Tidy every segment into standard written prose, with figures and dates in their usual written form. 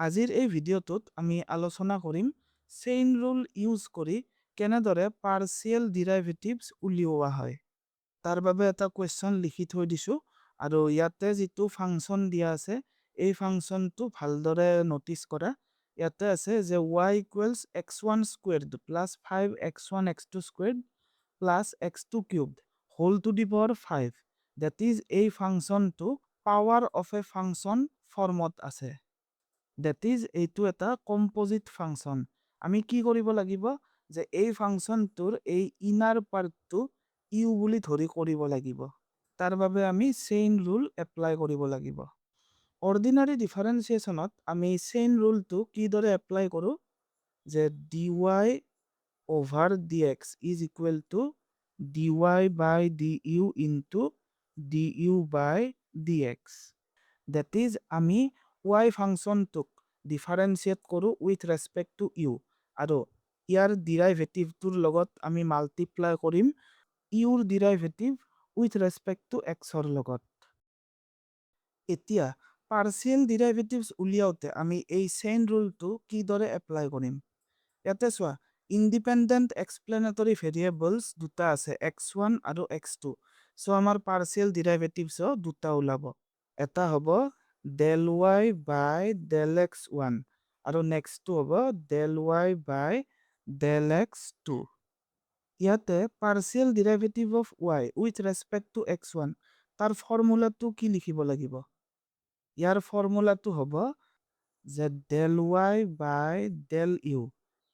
আজিৰ এই ভিডিঅ'টোত আমি আলোচনা কৰিম চেইন ৰুল ইউজ কৰি কেনেদৰে পাৰ্চিয়েল ডিৰাইভেটিভছ উলিওৱা হয়। তাৰ বাবে এটা কুৱেশ্যন লিখি থৈ দিছোঁ আৰু ইয়াতে যিটো ফাংচন দিয়া আছে এই ফাংচনটো ভালদৰে ন'টিচ কৰা। ইয়াতে আছে যে y equals x1 squared plus 5x1 x2 squared plus x2 cubed whole to the power 5। That is এই ফাংচনটো পাৱাৰ অফ এ ফাংচন ফৰ্মত আছে। ডেট ইজ এইটো এটা কম্পজিট ফাংচন। আমি কি কৰিব লাগিব যে এই ফাংচনটোৰ এই ইনাৰ পাৰ্টটো ইউ বুলি ধৰি কৰিব লাগিব। তাৰ বাবে আমি চেইন ৰুল এপ্লাই কৰিব লাগিব। অৰ্ডিনাৰী ডিফাৰেন্সিয়েশ্যনত আমি চেইন ৰুলটো কিদৰে এপ্লাই কৰোঁ যে dy over dx is equal to dy by du into du by dx. That is আমি y ফাংচনটোক ডিফাৰেন্সিয়েট কৰোঁ উইথ ৰেচপেক্ট টু ইউ আৰু ইয়াৰ ডিৰাইভেটিভটোৰ লগত আমি মাল্টিপ্লাই কৰিম ইউৰ ডিৰাইভেটিভ উইথ ৰেচপেক্ট টু এক্সৰ লগত। এতিয়া পাৰ্চিয়েল ডিৰাইভেটিভছ উলিয়াওঁতে আমি এই চেইন ৰুলটো কিদৰে এপ্লাই কৰিম। ইয়াতে চোৱা ইণ্ডিপেণ্ডেণ্ট এক্সপ্লেনেটৰী ভেৰিয়েবলছ দুটা আছে x1 আৰু x2। চ' আমাৰ পাৰ্চিয়েল ডিৰাইভেটিভছো দুটা ওলাব। এটা হ'ব del y by del x1 আৰু নেক্সটটো হ'ব del y by del x2। ইয়াতে partial derivative of y with respect to x1 তাৰ ফৰ্মুলাটো কি লিখিব লাগিব। ইয়াৰ ফৰ্মুলাটো হ'ব যে del y by del u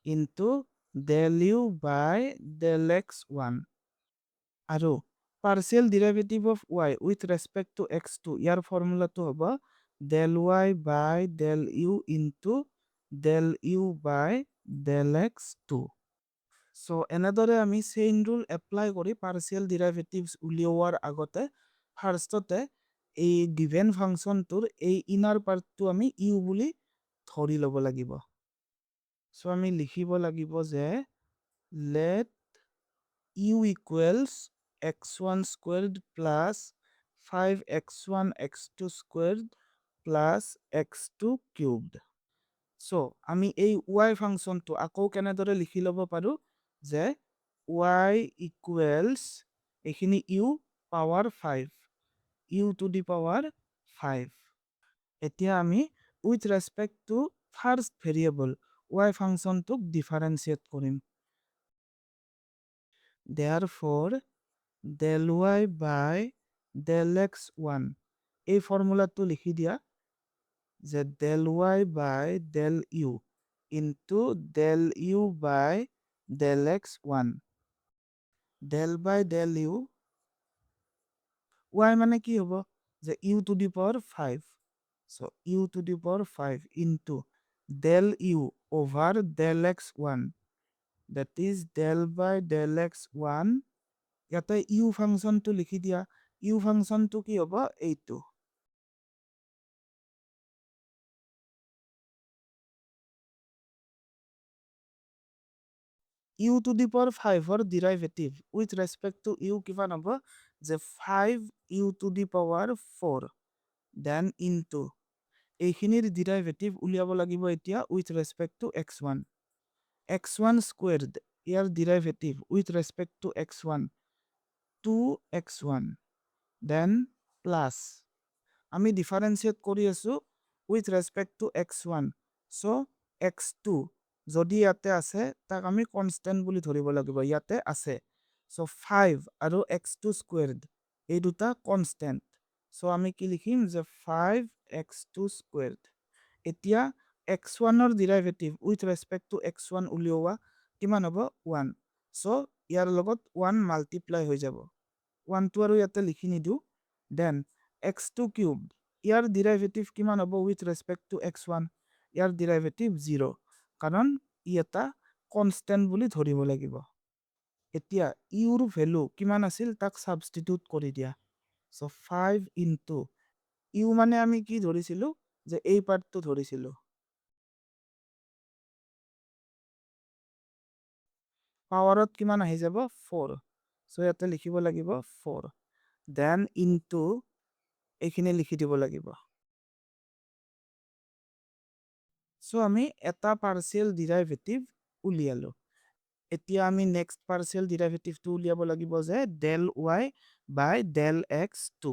into del u by del x1 আৰু partial derivative of y with respect to x2 ইয়াৰ ফৰ্মুলাটো হ'ব del y by del u into del u by del x2। So এনেদৰে আমি chain rule apply কৰি partial ডিৰাইভেটিভছ উলিওৱাৰ আগতে ফাৰ্ষ্টতে এই given ফাংচনটোৰ এই ইনাৰ পাৰ্টটো আমি ইউ বুলি ধৰি ল'ব লাগিব। চ' আমি লিখিব লাগিব যে let u equals x1 squared plus 5x1 x2 squared plus x2 cubed। চ' আমি এই y ফাংচনটো আকৌ কেনেদৰে লিখি ল'ব পাৰোঁ যে y equals এইখিনি u power 5 u to the power 5। এতিয়া আমি with respect to first variable y ফাংচনটোক ডিফাৰেন্সিয়েট কৰিম। Therefore del y by del x1 এই ফৰ্মুলাটো লিখি দিয়া যে del y by del u into del u by del x1 del by del u y মানে কি হ'ব যে u to the power 5 so u to the power 5 into del u over del x1 that is del by del x1 ইয়াতে u ফাংচনটো লিখি দিয়া u ফাংচনটো কি হ'ব এইটো u to the power 5 or derivative with respect to u কিমান হ'ব যে 5 u to the power 4 then into এইখিনিৰ ডেৰিভেটিভ উলিয়াব লাগিব এতিয়া with respect to x1 x1 squared year derivative with respect to x1 2x1 then plus আমি ডিফাৰেন্সিয়েট কৰি আছো with respect to x1 so x2 যদি ইয়াতে আছে তাক আমি কনস্ট্যান্ট বুলি ধৰিব লাগিব ইয়াতে আছে so 5 আৰু x2 squared এই দুটা কনস্ট্যান্ট so আমি কি লিখিম যে 5x2 squared এতিয়া x1 ৰ derivative with respect to x1 উলিওৱা কিমান হ'ব 1 so ইয়াৰ লগত 1 মাল্টিপ্লাই হৈ যাব 1 টো আৰু ইয়াতে লিখি নিদু then x2 cubed ইয়াৰ ডেৰিভেটিভ কিমান হ'ব with respect to x1 year derivative 0 কাৰণ ই এটা কনস্ট্যান্ট বুলি ধৰিব লাগিব এতিয়া ইউৰ ভ্যালু কিমান আছিল তাক সাবস্টিটিউট কৰি দিয়া so 5 into ইউ মানে আমি কি ধৰিছিলো যে এই পাৰ্টটো ধৰিছিলো পাৱাৰত কিমান আহি যাব 4 so ইয়াতে লিখিব লাগিব 4 then into এইখিনি লিখি দিব লাগিব So আমি এটা partial derivative উলিয়ালো। এতিয়া আমি next partial derivative টো উলিয়াব লাগিব যে del y by del x2।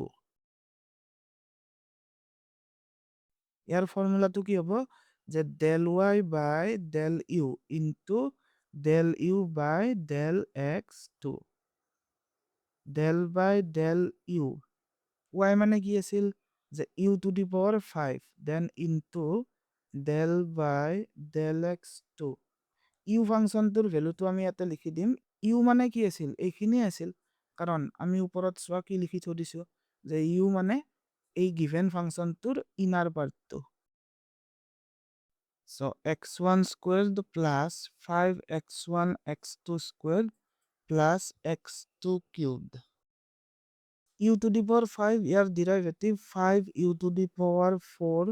ইয়াৰ ফৰ্মুলাটো কি হ'ব যে del y by del u into del u by del x2। del by del u y মানে কি আছিল যে u to the power 5 then into del by del x2। u ফাংচনটোৰ ভ্যালুটো আমি ইয়াতে লিখি দিম। u মানে কি আছিল এইখিনি আছিল কাৰণ আমি ওপৰত চোৱা কি লিখি থৈ দিছো যে u মানে এই given ফাংচনটোৰ ইনাৰ পাৰ্টটো। So x1 squared plus 5x1 x2 squared plus x2 cubed। u to the power 5 year derivative 5 u to the power 4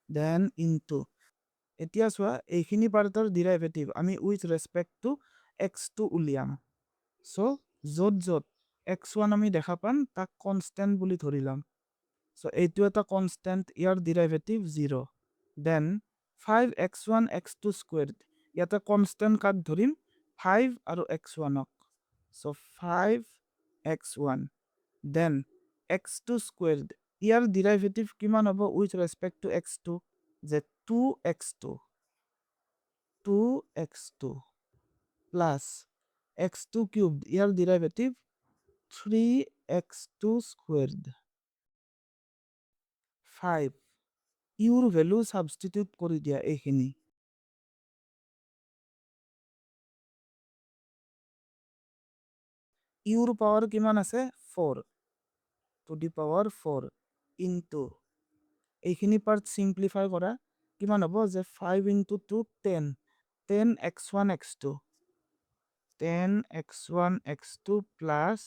then into এতিয়া চোৱা এইখিনি পাৰ্টৰ ডেৰিভেটিভ আমি উইথ ৰেসপেক্ট টু x2 উলিয়াম। সো যত যত x1 আমি দেখা পাম তাক কনস্ট্যান্ট বুলি ধৰি লম। সো এইটো এটা কনস্ট্যান্ট ইয়াৰ ডেৰিভেটিভ 0 দেন 5x1 x2 স্কয়াৰ্ড ইয়াতে কনস্ট্যান্ট কাট ধৰিম 5 আৰু x1 ক। So 5x1 then x2 squared ইয়াৰ ডেৰিভেটিভ কিমান হ'ব উইথ ৰেসপেক্ট টু x2 যে 2x2 plus x2 cubed ইয়াৰ ডেৰিভেটিভ 3x2 squared 5 ইউৰ ভ্যালু সাবস্টিটিউট কৰি দিয়া এইখিনি। ইউৰ পাৱাৰ কিমান আছে 4 to the power 4 into এইখিনি পাৰ্ট সিম্পলিফাই কৰা কিমান হ'ব যে 5 into 2 10 10x1 x2 10x1 x2 plus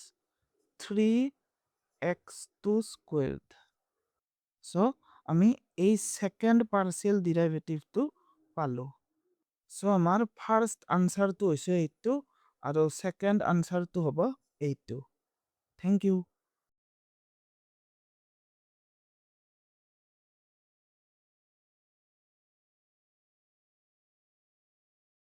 3x2 squared। So আমি এই সেকেন্ড পার্সিয়াল ডেরিভেটিভটো পালো। সো আমাৰ ফাৰ্স্ট আনসাৰটো হৈছে এইটো আৰু সেকেন্ড আনসাৰটো হ'ব এইটো। Thank U.